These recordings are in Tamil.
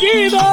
வந்தீதோ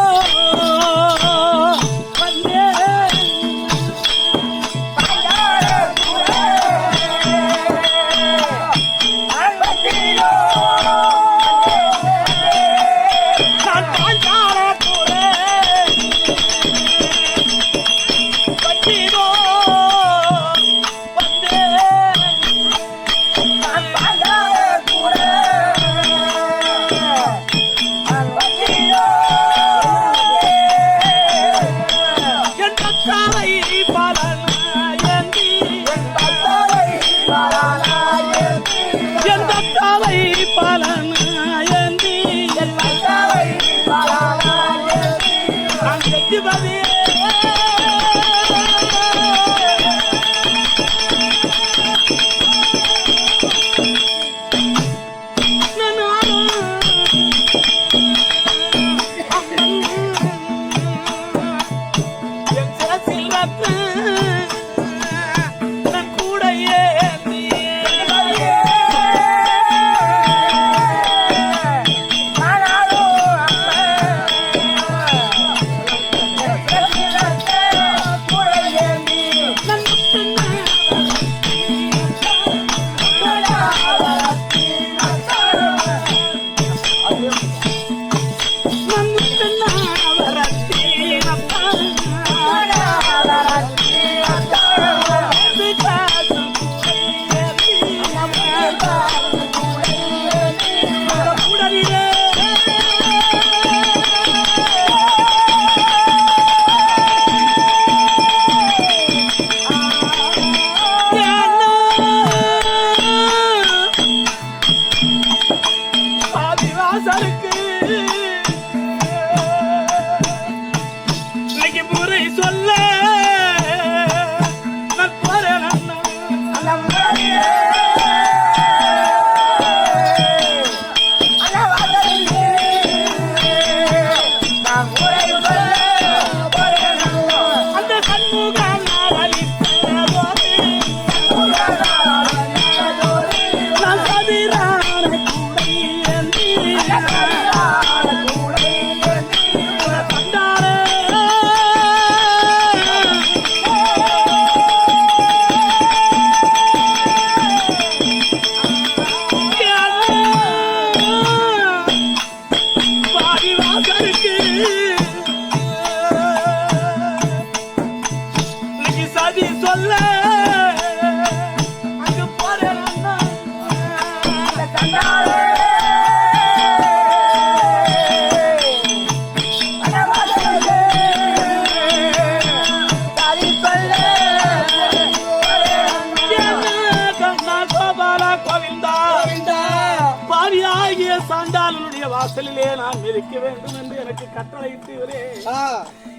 வாசலிலே நான் மிதிக்க வேண்டும் என்று எனக்கு கட்டளையிட்டீரே.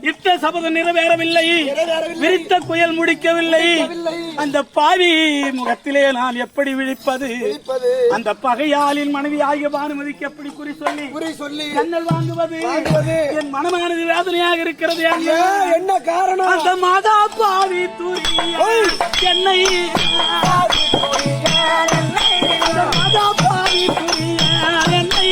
இட்ட சபதம் நிறைவேறவில்லை, விரித்த குயல் முடிக்கவில்லை. அந்த பாவி முகத்திலே நான் எப்படி விழிப்பது? அந்த பகையாளின் மனைவி ஆகிய பானுமதிக்கு எப்படி குறி சொல்லி கண்ணல் வாங்குவது? என் மனமானது வேதனையாக இருக்கிறது. என்ன காரணம்? அந்த மாதா பாவி தூரிய என்னை மாதா பாவி தூரிய என்னை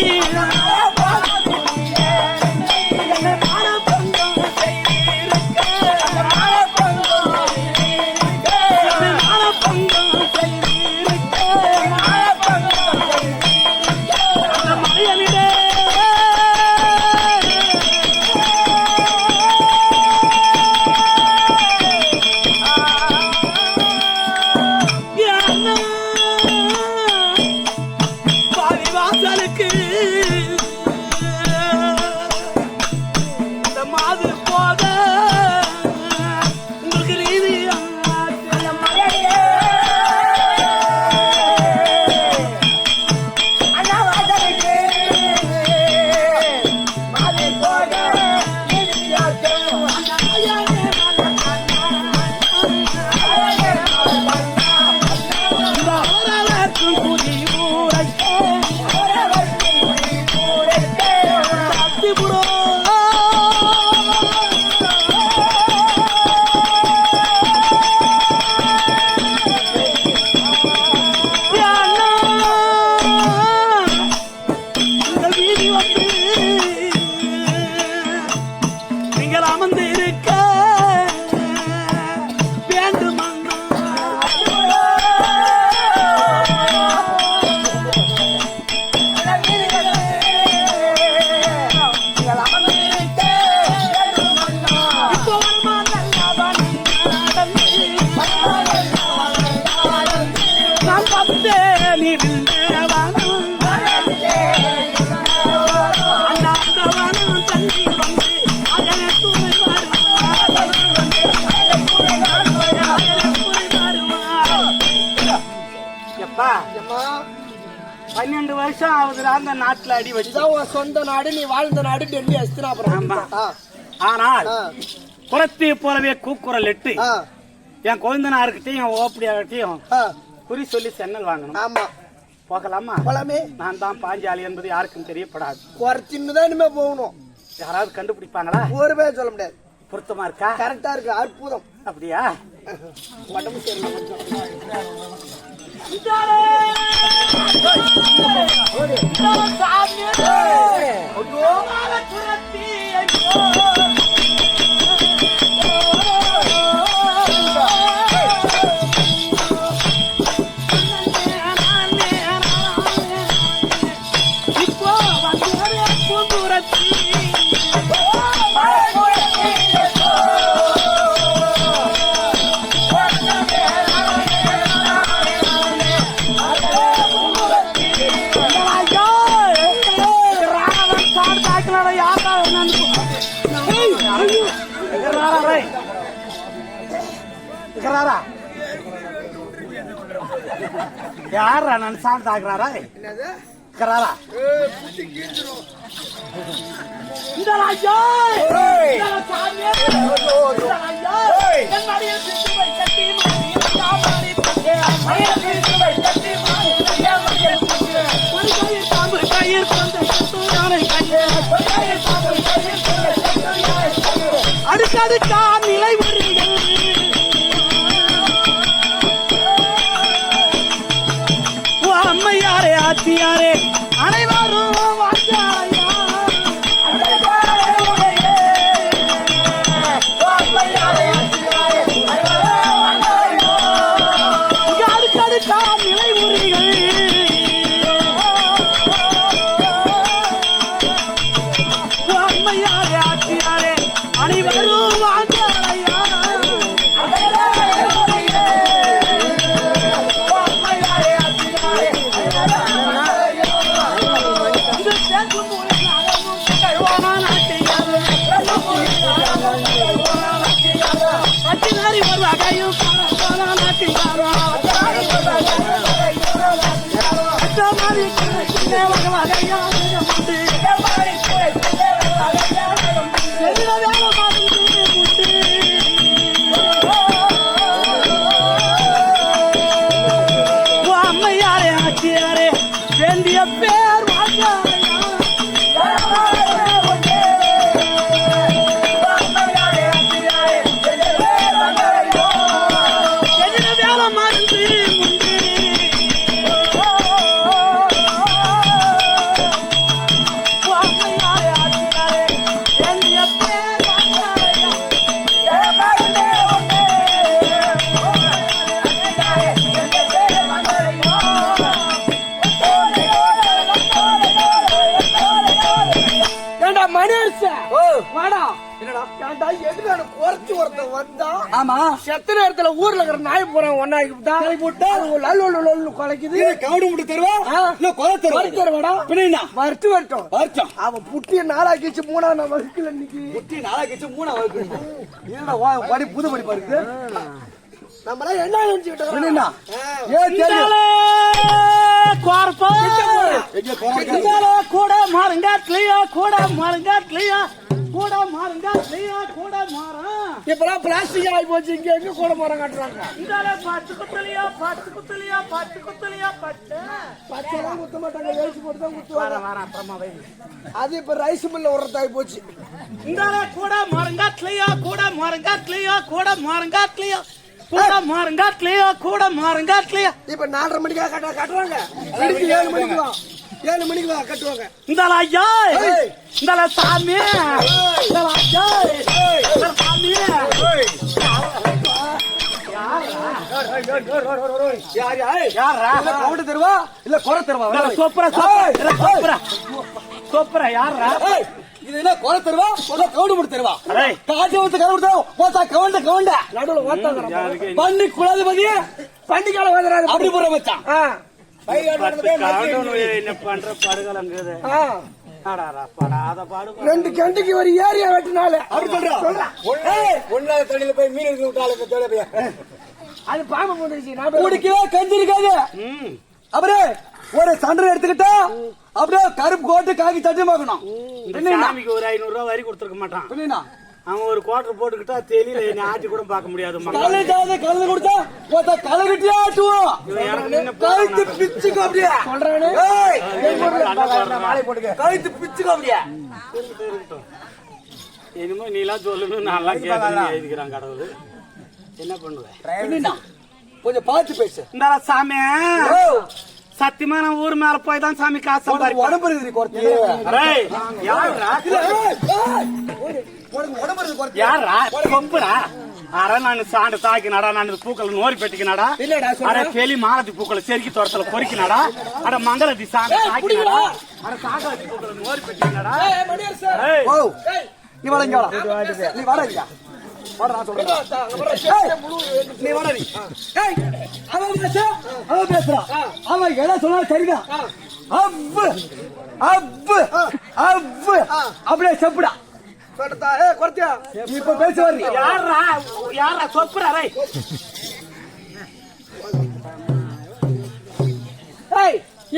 12 வருஷம் ஆகுதுடா அந்த நாட்டுல அடி வச்சு. சொந்த நாடு, நீ வாழ்ந்த நாடு டெல்லி அஸ்தினாபுரம். ஆனால் புறத்தை போலவே கூக்குரல் இட்டு என் கொழுந்தனாருக்கிட்டையும் என் ஓப்படியார்கிட்டையும் குறி சொல்லி சென்னல் வாங்கணும். ஆமா, போகலாமா? போலாமே. நான் தான் பாஞ்சாலி என்பது யாருக்கும் தெரியப்படாது. குறைச்சின்னுதான் இனிமே போகணும். யாராவது கண்டுபிடிப்பாங்களா? ஒரு பேர் சொல்ல முடியாது. பொருத்தமா இருக்கா? கரெக்டா இருக்கு. அற்புதம். அப்படியா? உடம்பு சரியில்லை. யாரா நான் சாப்பிட்டு ஆக்குறாரா? அடுக்கடுக்கா நிலை அம்மையாரே ஆச்சியாரே அனைவரும் அடுக்கடுக்கா நிலை உரிகள் அம்மையாரே ஆச்சியாரே அனைவரும் வாஞ்சாலையா. அம்மையாரே ஆச்சியாரே வேண்டிய பேர் செத்த நேரத்துல ஊர்ல இருக்கிற நாய் பூரா ஒன்னாக்கிட்டா குலைக்குது. கவுடி முட்டு தருவாடா வருட்டு வரட்டும். அவன் புட்டிய நாளாக்கிச்சு 3ஆம் வகுப்புல இன்னைக்கு புட்டி நாளாக்கிச்சு 3ஆம் வகுப்பு படி புது படி பாருக்கு. நம்மளாம் என்ன நினைச்சுக்கிட்டோம்? கூட மாறுங்க கூட மாறும். இப்பெல்லாம் பிளாஸ்டிக் ஆகி போச்சு. இங்க எங்க கூட மரம் காட்டுறாங்க? பத்து குத்தலியா பச்சைலாம் குத்த மாட்டாங்க. வேசி போட்டு தான் குத்துவாங்க. அது இப்ப ரைஸ் மில்ல உரத்தாகி போச்சு. கூட மாறுங்காட்லியா இப்ப 4:30 மணிக்கா கட்டுறாங்க. 7 மணிக்கு வா 7 மணிக்கு வா கட்டுவாங்க. சாமி தருவா இல்ல குறை தருவா? சூப்பரா யாரா இது? என்ன குறை தருவா கவுண்டு முடி தருவா? காட்சி வந்து கவுண்டு போத்தா கவுண்ட நடுவுல ஓட்டாங்க. பண்ணி குலாதிபதி பண்டிகால வந்துறாரு. அப்படி போற மச்சான். என்ன பண்ற படுகலங்குது. ரெண்டு கண்டிக்கு ஒரு ஏரியா வெட்டினால அப்படி சொல்றா. ஒன்னாத தண்ணியில போய் மீன் எடுத்து விட்டாலும் அது பாம்பு போட்டுருச்சு. குடிக்கவே கஞ்சி இருக்காது. அவரு ஒரு சண்டை எடுத்துக்கிட்டா அப்படியே கருப்பு கோட்டு காக்கி சட்டை பார்க்கணும். இந்த சாமிக்கு ஒரு 500 ரூபாய் வரி கொடுத்துருக்க மாட்டான். புரியுதா? அவன் ஒரு குவார்டர் போட்டுக்கிட்டா தெரியல, என்ன ஆட்டி கூட பார்க்க முடியாது. கலந்து கொடுத்தா ஒருத்த கலகிட்டே ஆட்டுவோம். கழுத்து பிச்சுக்கு அப்படியே சொல்றானே. கழுத்து பிச்சுக்கு அப்படியே. இனிமே நீ எல்லாம் சொல்லணும், நான் எல்லாம் கேட்கணும் எழுதிக்கிறான் கடவுள். என்ன பண்ணுவேன்? கொஞ்சம் பார்த்து பேசு. இந்த சாமி சத்தியமா நான் ஊர் மேல போய் தான் சாமி காசு சம்பாதிப்பேன். உடம்பு இருக்குது யாரா கொம்புடா? அரை நான் சாண்டு தாக்கினாடா, நான் பூக்களை நோரி பெட்டிக்கினாடா, அரை தெளி மாலத்தி பூக்களை செருக்கி தோட்டத்துல பொறிக்கினாடா, அட மங்களத்தி சாண்டு தாக்கினாடா, அரை காகத்தி பூக்களை நோரி பெட்டிக்கினாடா. நீ வடங்க நீ வடங்க நீ வடவி. அவன் பேசுறான். அவன் என்ன சொன்னாலும் சரிதான். அப்பு அப்பு அப்பு அப்படியே செப்புடா. இப்ப பேசுவாரு. யாரா யாரா சொப்புறா?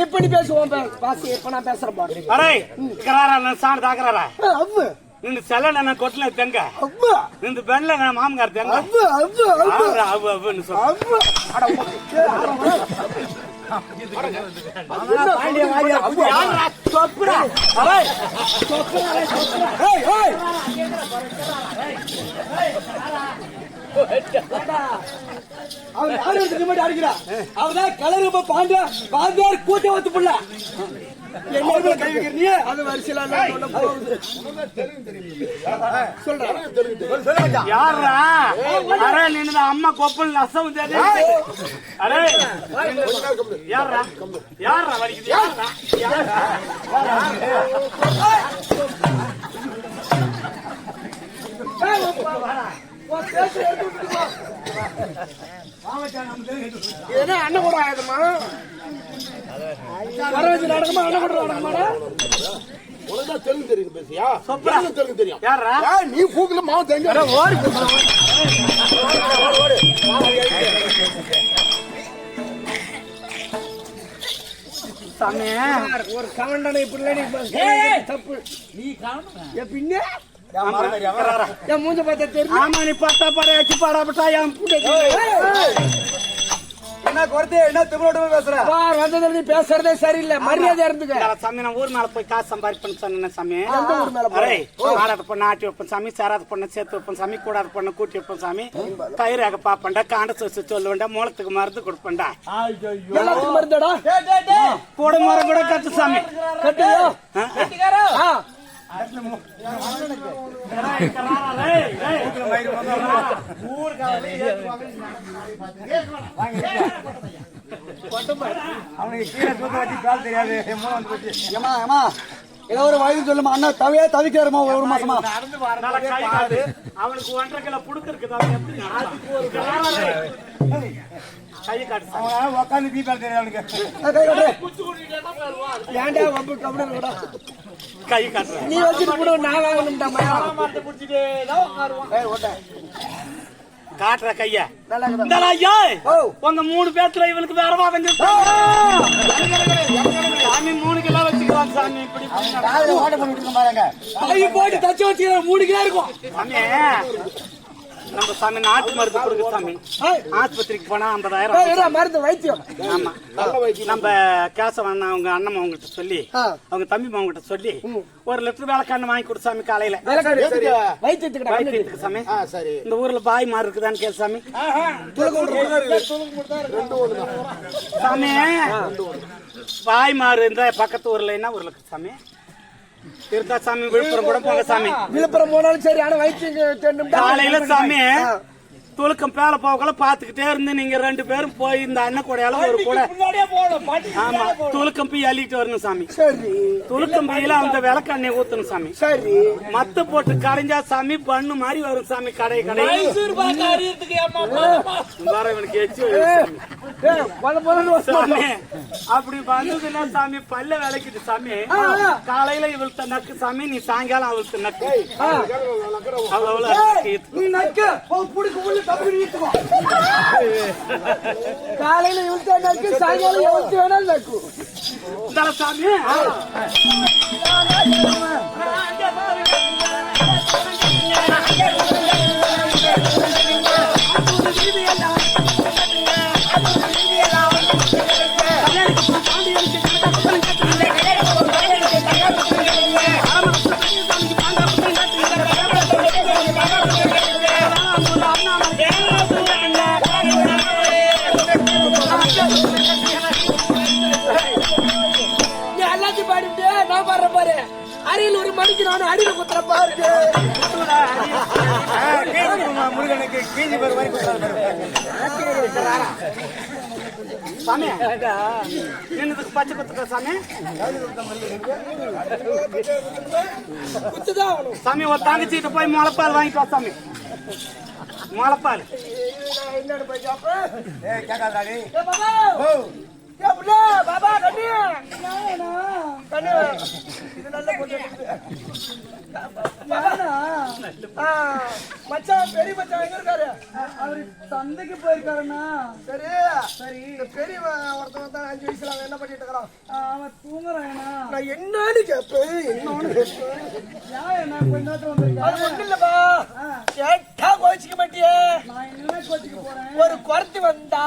எப்படி பேசுவோம் பாசி? இப்ப நான் பேசுறேன் பாரு. Array கராரா sand தாக்குறாரா? அவ்வு இந்த செல்ல நான் கொட்டல தெங்க, அவ்வு இந்த பெண்ல நான் மாமங்கார் தெங்க. அவ்வு அவ்வு அவ்வு அவ்வு அவ்வுன்னு சொல்ல. அவ்வு யாரா சொப்புறா? அரே அவன் யாரு அடிக்கிறா? அவதான் கலரு பாண்டியா பாண்டியார் கூட்ட வத்து புள்ள. என்ன கை வைக்கிறீங்க? அது வரிசையில யாரா? அரே நின்னு அம்மா கொப்பல் நசம் தேடி. அரே யாரா யாரா வலிக்குது? யாரா என்ன அண்ணன் கூட ஆயுதமா? வரவச்சு நடக்குமா? அண்ணன் கூட நடக்குமாடா? உனக்கு தெலுங்கு தெரியும் பேசியா? தெலுங்கு தெரியும். யாரா? நீ பூக்குல மாவு தெரிஞ்ச ஓடி சாமி ஒரு கவண்டனை இப்படி தப்பு. நீ பின்ன என் மூஞ்ச பார்த்தா தெரியும். ஆமா, நீ பட்டா படைய வச்சு பாடாப்பட்டா என் என்ன குறைத்து என்ன திமிரோட பேசுற? வந்ததுல நீ பேசுறதே சரியில்லை. மரியாதை இருந்துக்க சாமி. நான் ஊர் மேல போய் காசு சம்பாதிப்பேன்னு சொன்னேன் சாமி. எந்த ஊர் மேல ஆறாத பொண்ணு ஆட்டி வைப்பேன் சாமி, சேராத பொண்ணு சேர்த்து வைப்பேன் சாமி, கூடாத பொண்ணு கூட்டி வைப்பேன் சாமி, பயிராக பாப்பேன்டா, காண்ட சொச்சு சொல்லுவேன்டா, மூலத்துக்கு மருந்து கொடுப்பேன்டா. எல்லாத்துக்கும் மருந்தடா. கூட மரம் கூட கட்டு சாமி. கட்டுக்கா அவனுக்கு கீழே தூக்க வச்சு கால் தெரியாது. ஏமா ஏமா ஏதோ ஒரு வயது சொல்லுமா. அண்ணா தவிக்கிறமா ஒரு மாசமா அவனுக்கு 1.5 கிலோ புடுக்கு இருக்குதா? கை காட்டு உட்காந்து தீபாவளி தெரியாது அவனுக்கு. ஏன்டா வம்பு கபட கை காட்டுற நீ வச்சுட்டு கூட நான் வாங்கணும்டா. காட்டுற கைய உங்க 3 பேத்துல இவனுக்கு வேற வாதங்க சாமி. 3 கிலோ வச்சுக்கலாம் சாமி. இப்படி போட்டு தச்சு வச்சு 3 கிலோ இருக்கும் சாமி. நம்ம சாமி நாட்டு மருந்து கொடுக்க சாமி. ஆஸ்பத்திரிக்கு போனா 50,000 மருந்து வைத்தியம். ஆமா, நம்ம கேசவன் அவங்க அண்ணன் அவங்ககிட்ட சொல்லி, அவங்க தம்பி அவங்ககிட்ட சொல்லி 1 லிட்டர் விளக்கண்ணு வாங்கி கொடு சாமி. காலையில வைத்தியத்துக்கு சாமி. இந்த ஊர்ல பாய் மாறு இருக்குதான்னு கேளு சாமி. சாமி பாய் மாறு இருந்தா பக்கத்து ஊர்ல என்ன ஊர்ல இருக்கு சாமி? இருந்தா சாமி. விழுப்புரம் கூட போங்க சாமி. விழுப்புரம் போனாலும் சரி. ஆனா வைத்தியம் காலையில சாமி துலுக்கம் பேல போகல பாத்துக்கிட்டே இருந்து நீங்க 2 பேரும் போய் இந்த அண்ணன் கூடையால ஒரு கூட ஆமா துலுக்கம் போய் அள்ளிட்டு வரணும் சாமி. சரி. துலுக்கம் பையில அந்த விளக்கண்ணை ஊத்தணும் சாமி. சரி. மத்த போட்டு கடைஞ்சா சாமி பண்ணு மாதிரி வரும் சாமி. கடை கடை இவனுக்கு எச்சு சாமி. அப்படி வந்ததுன்னா சாமி பல்ல விளக்கிட்டு சாமி. காலையில இவள்கிட்ட நக்கு சாமி, நீ சாயங்காலம் அவள்கிட்ட நக்கு. அவ்வளவு நீ நக்கு காலையில இழுத்தா நக்கு, சாயங்காலம் எவ்வளவு வேணாலும் நக்கு. சாமி எல்லாத்தையும் பாடிட்டு நான் பாடுற பாரு. அடியில் ஒரு மணிக்கு நானும் அடியில குத்துற பாரு. முருகனுக்கு கீஞ்சி பேர் மாதிரி சாமி என்னதுக்கு பச்சை குத்துக்க சாமி குத்துதான் ஆகணும். சாமி ஒரு தங்கச்சிட்டு போய் முளைப்பால் வாங்கிட்டு வா சாமி. முளைப்பால் என்னன்னு போய் கேப்பேன். கேட்காதாடி பாபா கண்ணு கண்ணு இது நல்ல பொண்ணு. மச்சான் பெரிய மச்சான் எங்க இருக்காரு? அவரு சந்தைக்கு போயிருக்காருண்ணா. சரி சரி. இந்த பெரிய ஒருத்தவன் தான் 5 வயசுல அவன் என்ன பண்ணிட்டு இருக்கிறான்? அவன் தூங்குறானா? நான் என்னன்னு கேட்பேன். என்னன்னு கேட்பேன். என்ன கொஞ்ச நேரத்துல வந்திருக்கேன். அது ஒண்ணு இல்லப்பா. கேட்டா கோச்சிக்க மாட்டியே. நான் என்ன கோச்சிக்க போறேன்? ஒரு குறத்தி வந்தா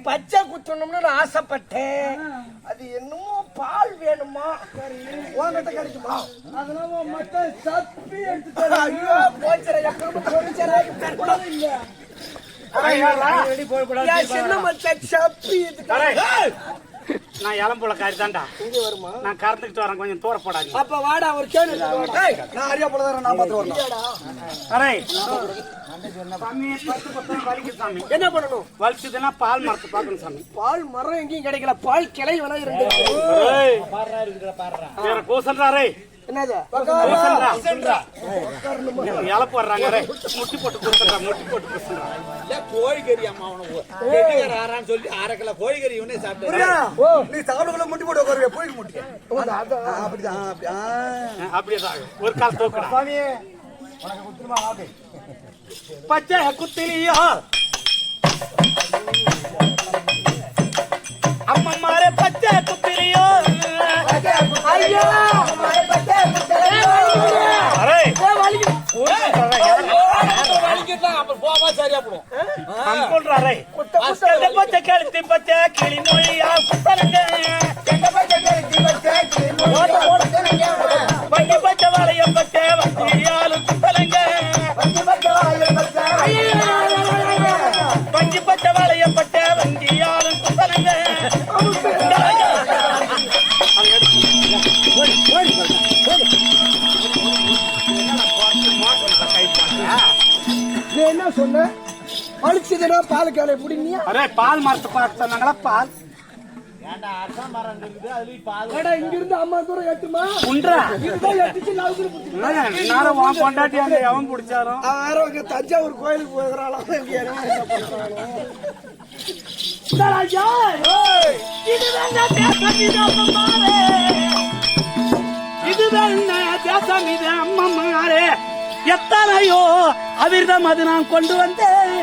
பச்சை குத்தணும்னு நான் ஆசைப்பட்டேன். அது என்னமோ பால் வேணுமா? சரி உன்கிட்ட கிடைக்குமா? அதெல்லாம் மட்டும் சப்பி எடுத்து. ஐயோ போச்சரா எப்பவும் போச்சரா இல்ல. சின்ன மச்சான் சப்பி எடுத்து. நான் இளம்புல காரி தாண்டா இங்க வருமா? நான் கறந்துக்கிட்டு வரேன், கொஞ்சம் தூர போடாது. அப்ப வாடா ஒரு கேள்வி. நான் அரியா போடுறேன். நான் பாத்து வரேன். அரே சாமி பத்து பத்தம் வலிக்குது சாமி. என்ன பண்ணணும்? வலிச்சதுன்னா பால் மரத்தை பார்க்கணும் சாமி. பால் மரம் எங்கேயும் கிடைக்கல. பால் கிளை வேணா இருந்து. வேற கோசன்றாரே என்னது இலை போடுறாங்க. முட்டி போட்டு கொடுத்துறா, முட்டி போட்டு கொடுத்துறா. கோழிக்கறி அம்மா அவனுக்கு சொல்லி 1/2 கிலோ கோழிக்கறி இவனே சாப்பிட்டு நீ சாப்பிடுக்குள்ள முட்டி போட்டு உட்காருவே போய் முட்டி. அப்படிதான் அப்படியேதான் ஒரு கால் தூக்குறா. உனக்கு குத்துமா வாபி பச்சை குத்திலியோ அம்மம்மாரே பச்சை குத்திலியோ. ஐயோ அரே பச்சை கழுத்தி பச்சை கிளி மொழியா குத்தலங்க. வண்டி பச்சை வளையம் பச்சை வண்டியாலும் குத்தலங்க. வண்டி பச்சை வளையம் பச்சை வண்டியாலும் குத்தலங்க. என்ன சொன்ன? அழிச்சதுன்னா பால் கேளை பிடிங்க. அரே பால் மரத்தை பார்க்க சொன்னாங்களா? பால் இங்க இருந்து அம்மா தூரம் எட்டுமா உண்டா இதுதான் எட்டுச்சு. நானும் உன் பொண்டாட்டி அங்க எவன் பிடிச்சாரோ. ஆரோக்கிய தஞ்சாவூர் கோயிலுக்கு போகிறாளாம். தேசம் இது அம்மம்மாரே. எத்தனையோ அவிர்தம் அது நான் கொண்டு வந்தேன்.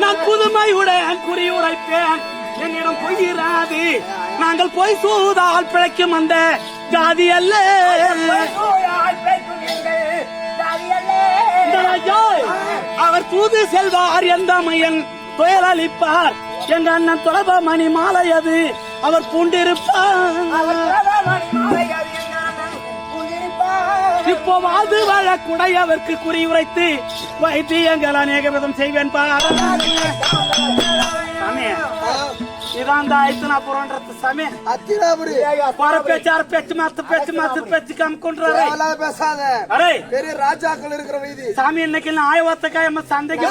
நான் புதுமையுடன் குறி உரைப்பேன். என்னிடம் பொய்யிராது. நாங்கள் பொய் சூதால் பிழைக்கும் அந்த ஜாதி அல்ல. அவர் தூது செல்வார் எந்த மையன் துயர் அளிப்பார். எங்க அண்ணன் தொடர்ப மணி மாலை அது அவர் பூண்டிருப்பார். இப்போ வாது வாழக்குடையவர்க்கு குறி உரைத்து வைத்தியங்கள் அநேக விதம் செய்வேன் பாரு. இதான் இந்த ஐத்தனாபுரம்ன்றது சாமி. அத்தினாபுரி பேச்சு அரை பேச்சு மாத்து பேச்சு காமிக்கொன்றாரு. பேசாத. அரே பெரிய ராஜாக்கள் இருக்கிற வீதி சாமி. இன்னைக்கு ஆயவத்தக்காயம்ம சந்தைக்கு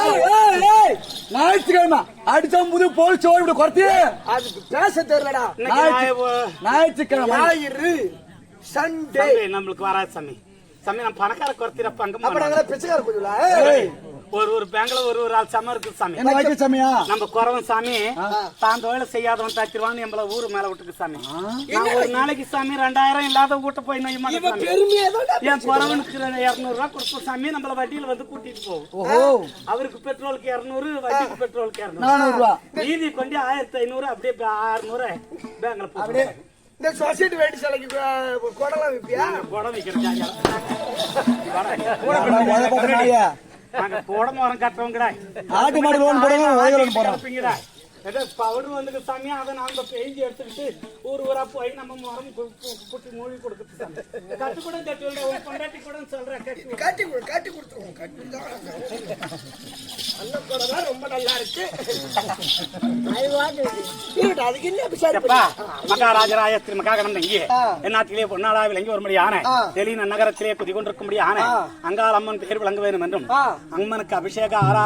ஞாயிற்றுக்கிழமை அடிச்சா புது போலீஸ் ஓடி குறைச்சி அதுக்கு பேச தெரியலடா. ஞாயிற்றுக்கிழமை ஞாயிறு சண்டே நம்மளுக்கு வராது சாமி. சாமி நான் பணக்கார குறைத்திர பங்கம் அப்ப நாங்க பிச்சைக்கார கொஞ்சம் ஒரு பேங்க்ல ஒரு ஆள் சம இருக்கு சாமி. என்ன வைக்க சாமியா? நம்ம குறவன் சாமி தான் தொழில செய்யாதவன் தாச்சிருவான்னு நம்மள ஊரு மேல விட்டுக்கு சாமி. நான் ஒரு நாளைக்கு சாமி 2000 இல்லாத வீட்டை போய் என் குறவனுக்கு 200 ரூபாய் கொடுப்போம் சாமி. நம்மள வட்டியில வந்து கூட்டிட்டு போவோம். அவருக்கு பெட்ரோலுக்கு 200, வட்டிக்கு பெட்ரோலுக்கு 200 மீதி கொண்டு 1500 அப்படியே 600 பேங்க்ல போடுவோம். இந்த சொசைட்டி வேட்டி சிலைக்கு குடலாம் விப்பியா? குடம் வைக்கிறேன் நாங்க போட மரம் கட்டுறவங்கடா. ஆட்டு மாடு லோன் போடுறோம். பவுடர் வந்து சாமி அதை நாங்க பெயிஞ்சு எடுத்துக்கிட்டு ஊரா போய் நம்ம மரம் குட்டி மூழ்கி கொடுக்குறது சாமி. கட்டு கூட கட்டி விட கொண்டாட்டி கூட சொல்றேன் கட்டி கொடுத்துருவோம். ரொம்ப நல்லா இருக்கு. அதுக்கு என்ன மகாராஜராய திரு மகாகணம் இங்கே எந்நாட்டிலே பொன்னாளாவில் எங்கே வரும்படி ஆன தெளின நகரத்திலே குதி கொண்டிருக்கும்படி ஆன அங்காள் அம்மன் பெயர் விளங்க வேண்டும் என்றும் அம்மனுக்கு அபிஷேக ஆரா